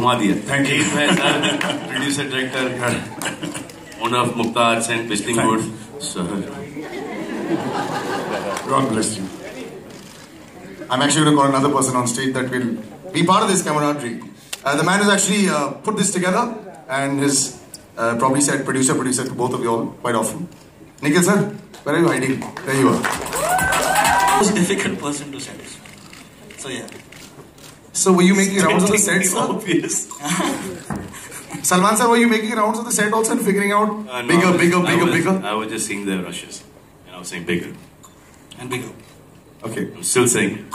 घुमा दिया. Thank you. Producer, director, owner of Muktaz and Whistling Wood. Sir. God bless you. I'm actually going to call another person on stage that will be part of this camaraderie. The man who's actually put this together and has probably said producer to both of you all quite often. Nikhil sir, where are you hiding? There you are. Most difficult person to set. So yeah. So were you making rounds of the set, sir? Obvious. Salman sir, were you making rounds of the set also and figuring out bigger? I was just seeing the rushes. And I was saying bigger. And bigger. Okay. I'm still saying.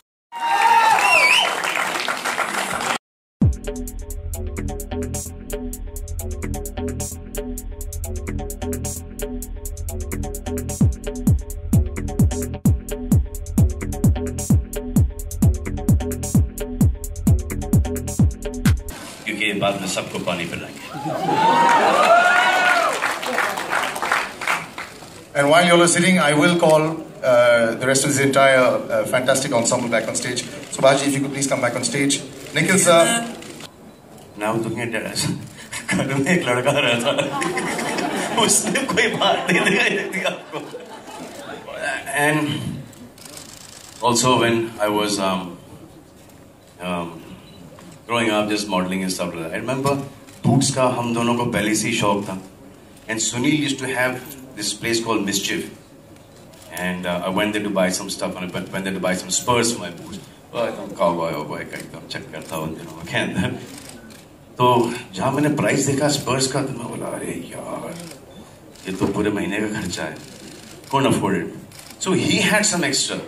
क्योंकि बाद में सबको पानी पिलाएंगे. And while you all are sitting, I will call the rest of this entire fantastic ensemble back on stage. So Baji, if you could please come back on stage. Nikhil sir. Now looking at that, घर में एक लड़का रहता था, उसने कोई बात नहीं दिखाई देती आपको. And also when I was growing up, just modeling and stuff like that, I remember boots का हम दोनों को पहले से ही शौक था. And Sunil used to have this place called Mischief. And I went there to buy some stuff, and I went there to buy some Spurs for my boots. Cowboy का एकदम चक्कर था उन दिनों के अंदर. तो जहाँ मैंने प्राइस देखा स्पर्स का, तो मैं बोला अरे यार ये तो पूरे महीने का खर्चा है. Couldn't afford it. So he had some extra.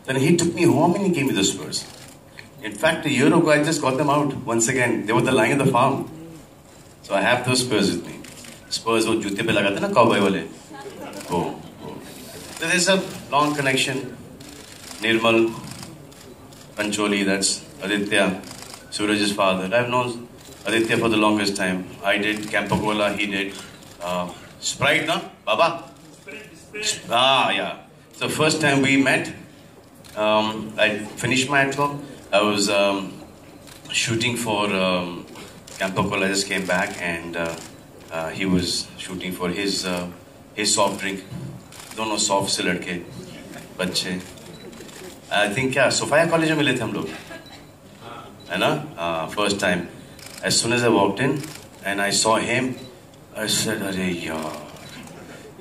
Then he took me home and he gave me the Spurs. In fact, a year ago I just got them out once again. They were lying in the farm. So I have those Spurs with me. Spurs वो जूते पे लगाते ना cowboy वाले. Oh. So there's a long connection. Nirmal, Pancholi, that's Aditya, Sooraj's father. I've known Aditya for the longest time. I did Campo Cola, he did Sprite, no? Baba? Ah, yeah. So first time we met, I finished my tour. I was shooting for Campo Cola. I just came back and he was shooting for his soft drink. दोनों soft से लड़के बच्चे. I think क्या सोफाया college में मिले थे हम लोग, है ना? First time. As soon as I walked in and I saw him, I said अरे यार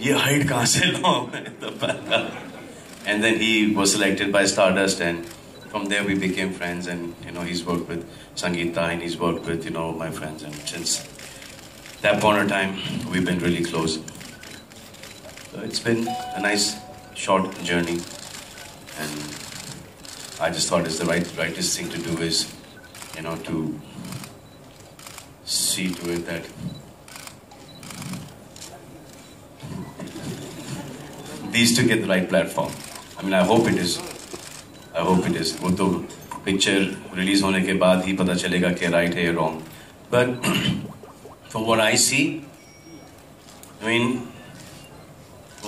ये हाइट कहाँ से लाऊं मैं. And then he was selected by Stardust and from there we became friends. And you know he is worked with Sangeeta and he is worked with you know my friends. And since that point of time we been really close. It's been a nice short journey, and I just thought it's the rightest thing to do is, you know, to see to it that these two get the right platform. I mean, I hope it is. वो तो picture release होने के बाद ही पता चलेगा कि right है या wrong. But from what I see, I mean.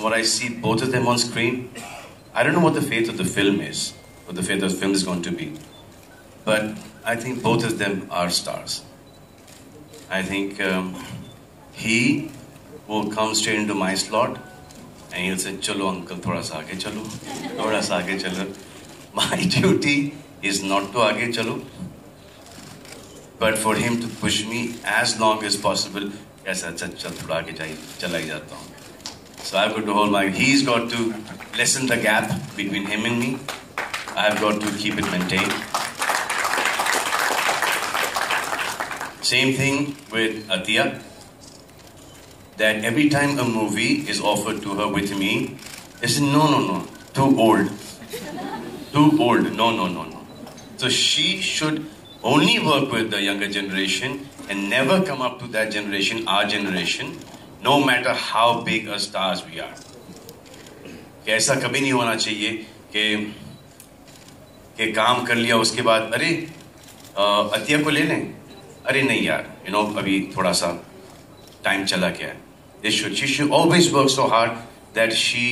What I see both of them on screen, I don't know what the fate of the film is, what the fate of the film is going to be, but I think both of them are stars. I think he will come straight into my slot and he'll say, "Chalo uncle, thoda sa aage chalo, thoda sa aage chalo." My duty is not to aage chalo, but for him to push me as long as possible. Aisa chal thoda aage chala hi jata hu. So I've got to hold my. He's got to lessen the gap between him and me. I've got to keep it maintained. Same thing with Atiya. That every time a movie is offered to her with me, they say no, too old, no. So she should only work with the younger generation and never come up to that generation, our generation. No matter how big a stars we are. कि ऐसा कभी नहीं होना चाहिए कि काम कर लिया उसके बाद अरे अतिया को ले लें, अरे नहीं यार, you know, अभी थोड़ा सा टाइम चला गया है. She should always work so hard that she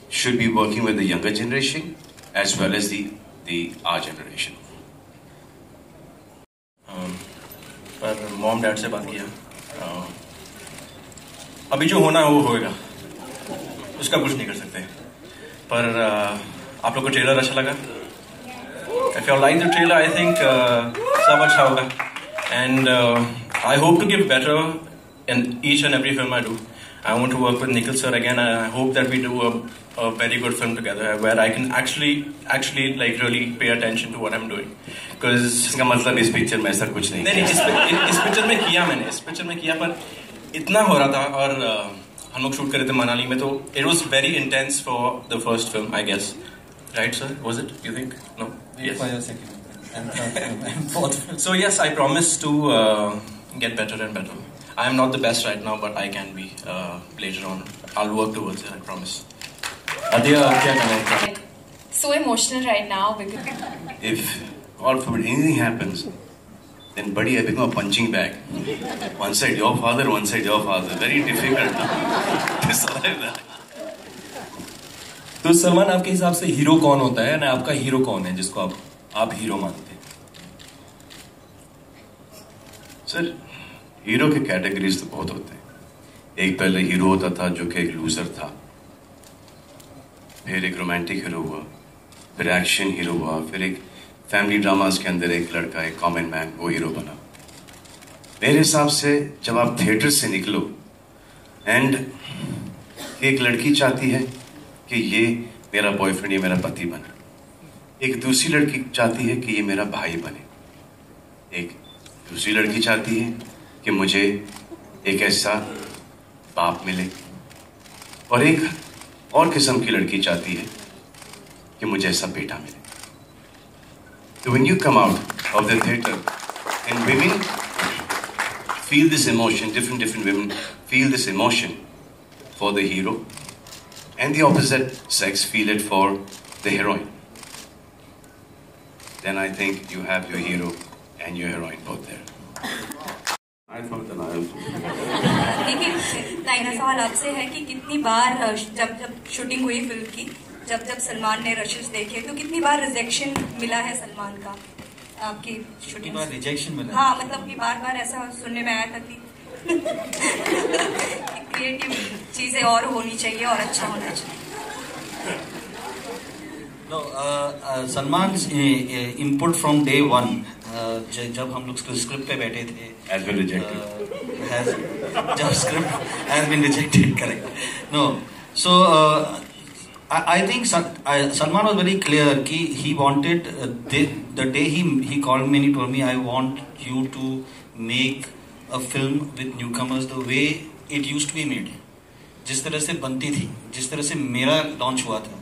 should be working with the younger generation as well as the our generation. पर मॉम डैड से बात किया। अभी जो होना है वो होएगा, उसका कुछ नहीं कर सकते। पर आप लोग को ट्रेलर अच्छा लगा? If you like the trailer, I think सब अच्छा होगा। And I hope to give better in each and every film I do. I want to work with Nikhil sir again. I hope that we do a very good film together where I can actually like really pay attention to what I'm doing. Because इसका मतलब इस picture में ऐसा कुछ नहीं। नहीं, इस picture में किया मैंने, इस पिक्चर में किया, पर इतना हो रहा था। और हम लोग शूट कर रहे थे मनाली में, तो it was very intense for the first film, I guess. Right, sir? Was it? You think? No? Yes. For your second and third film and fourth film. So yes, I promise to get better and better. I am not the best right now, but I can be later on. I'll work towards it, I promise. Adya, क्या कहना है? So emotional right now because If God forbid anything happens, then buddy, I become a punching bag. One side your father, one side your father. Very difficult to survive that. तो सलमान, आपके हिसाब से hero कौन होता है ना? आपका hero कौन है जिसको आप हीरो मानते हैं? सर, हीरो के कैटेगरीज तो बहुत होते हैं। एक पहले हीरो होता था जो कि एक लूजर था, फिर एक रोमांटिक हीरो हुआ, फिर एक्शन हीरो हुआ, फिर एक फैमिली ड्रामास के अंदर एक लड़का, एक कॉमन मैन, वो हीरो बना। मेरे हिसाब से जब आप थिएटर से निकलो एंड एक लड़की चाहती है कि ये मेरा बॉयफ्रेंड, ये मेरा पति बने, एक दूसरी लड़की चाहती है कि ये मेरा भाई बने, एक दूसरी लड़की चाहती है कि मुझे एक ऐसा बाप मिले, और एक और किस्म की लड़की चाहती है कि मुझे ऐसा बेटा मिले। So when you come out of the theater and women feel this emotion, different women feel this emotion for the hero, and the opposite sex feel it for the heroine, then I think you have your hero and your heroine both there. I thought that I was... लेकिन मेरा सवाल आपसे है कि कितनी बार जब shooting हुई film की, जब सलमान ने रशेस देखे, तो कितनी बार रिजेक्शन मिला है सलमान का आपकी शूटिंग? बार रिजेक्शन मिला? हाँ, मतलब कि बार ऐसा सुनने में आया था कि क्रिएटिव चीजें और होनी चाहिए और अच्छा होना चाहिए। No, Salman's input from day one, जब हम लोग स्क्रिप्ट पे बैठे थे, Has been rejected. जब script has been rejected, correct. No, so I think Salman was very clear कि he wanted the day he called me and he told me, I want you to make a film with newcomers the way it used to be made. जिस तरह से बनती थी, जिस तरह से मेरा लॉन्च हुआ था,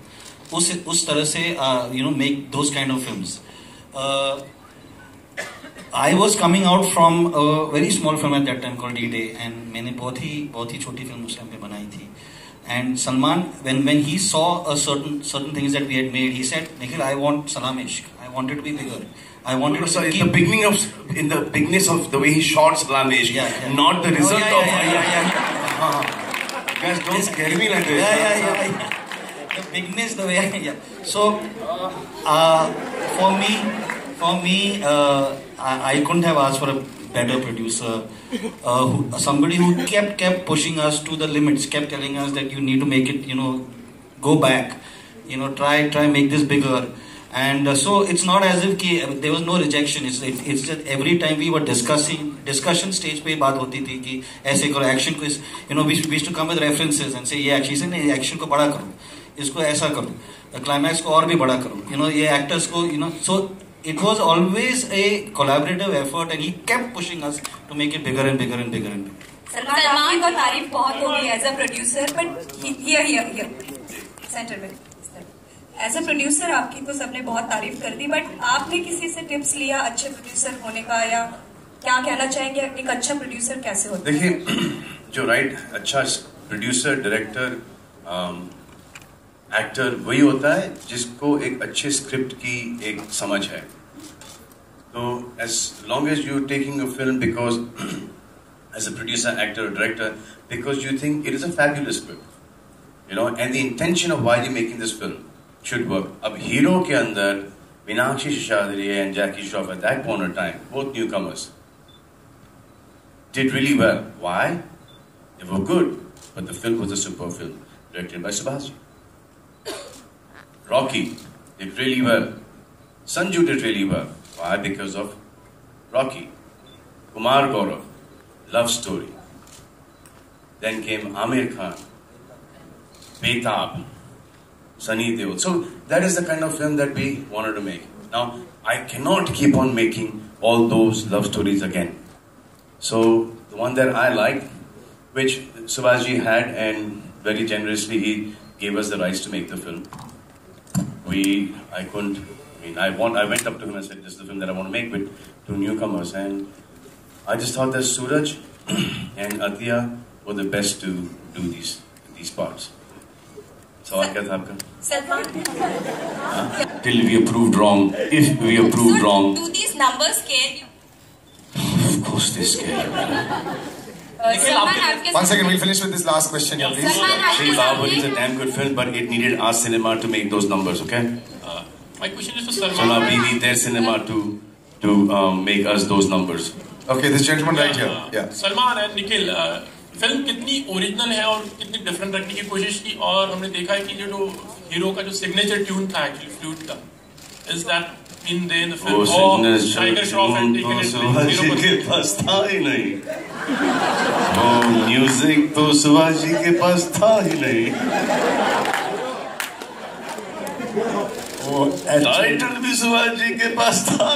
उस तरह से make those kind of films. I was coming out from a very small film at that time called D-Day, and मैंने बहुत ही छोटी फिल्म उस टाइम पे बनाई थी. And Salman, when he saw a certain things that we had made, he said, Nikhil, I want Salam Ishq. I want it to be bigger. I wanted to Sorry, keep... in the bigness of the way he shot Salam Ishq, not the result of... Guys, don't scare me like this. The bigness, the way... So, for me, I couldn't have asked for a better producer, somebody who kept pushing us to the limits, kept telling us that you need to make it, go back, try make this bigger. And so it's not as if there was no rejection. It's just every time we were discussion stage पे बात होती थी कि ऐसे करो, action को we used to come with references and say ये action नहीं, action को बड़ा करो, इसको ऐसा करो, climax को और भी बड़ा करो, ये actors को, so it was always a collaborative effort, and he kept pushing us to make it bigger and bigger and bigger and bigger. Salman को तारीफ बहुत होगी as a producer, but here center में as a producer आपकी तो सबने बहुत तारीफ कर दी, but आपने किसी से टिप्स लिया अच्छे प्रोड्यूसर होने का, या क्या कहना चाहेंगे एक अच्छा प्रोड्यूसर कैसे होता है? देखिए, जो अच्छा प्रोड्यूसर, डायरेक्टर, एक्टर वही होता है जिसको एक अच्छे स्क्रिप्ट की एक समझ है. तो as long as you're taking a film because as a producer, actor, director, because you think it is a fabulous script, and the intention of why you're making this film should work. अब hero के अंदर Meenakshi Seshadri and Jackie Shroff at that point of time, both newcomers, did really well. Why? They were good, but the film was a superb film, directed by Sooraj. Rocky did really well. Sanju did really well. Why? Because of Rocky. Kumar Gaurav, love story. Then came Amir Khan, Betab, Sunny Deol. So that is the kind of film that we wanted to make. Now, I cannot keep on making all those love stories again. So the one that I liked, which Sooraj had, and very generously he gave us the rights to make the film. I went up to him and said, this is the film that I want to make with two newcomers, and I just thought that Sooraj and Atiya were the best to do these parts. So what was your Salman. Till we are proved wrong. If we are proved wrong. Do these numbers scare you? Of course they scare you. Salman, One second, we'll finish with this last question here, please. Sri Bahubali is a damn good film, but it needed our cinema to make those numbers, okay? My question is for Salman. So now we need their cinema to make us those numbers. Okay, this gentleman right here. Yeah. Salman and Nikhil, film कितनी original है और कितनी different रखने की कोशिश की, और हमने देखा है कि जो हीरो का जो सिग्नेचर ट्यून था एक्चुअली फ्लूट का, is that in the film और Tiger Shroff and taken it के पास था ही नहीं। म्यूजिक तो शिवाजी के पास था ही नहीं। टाइटल भी शिवाजी के पास था।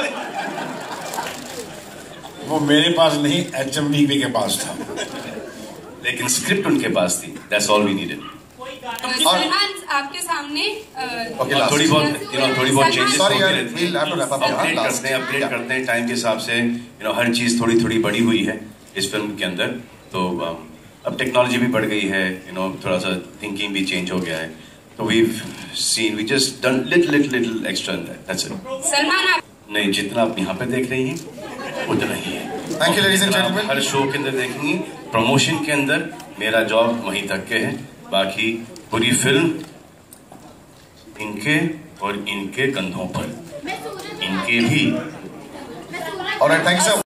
वो मेरे पास नहीं, HMV के पास था, लेकिन स्क्रिप्ट उनके पास थी। That's all we needed. Salman आपके सामने थोड़ी बहुत चेंजेस अपडेट करते हैं टाइम के हिसाब से। हर चीज थोड़ी बड़ी हुई है इस फिल्म के अंदर, तो अब टेक्नोलॉजी भी बढ़ गई है, थोड़ा सा थिंकिंग भी चेंज हो गया है, तो we just done little extra in that. That's it. Salman आप नहीं, जितना आप यहाँ पे देख रही हैं उतना ही है। Thank you, ladies and gentlemen. Her show के अंदर देखेंगी, प्रमोशन के अंदर मेरा जॉब वहीं तक के है, बाकी पूरी फिल्म इनके और इनके कंधों पर, इनके भी। Alright, thank you, sir.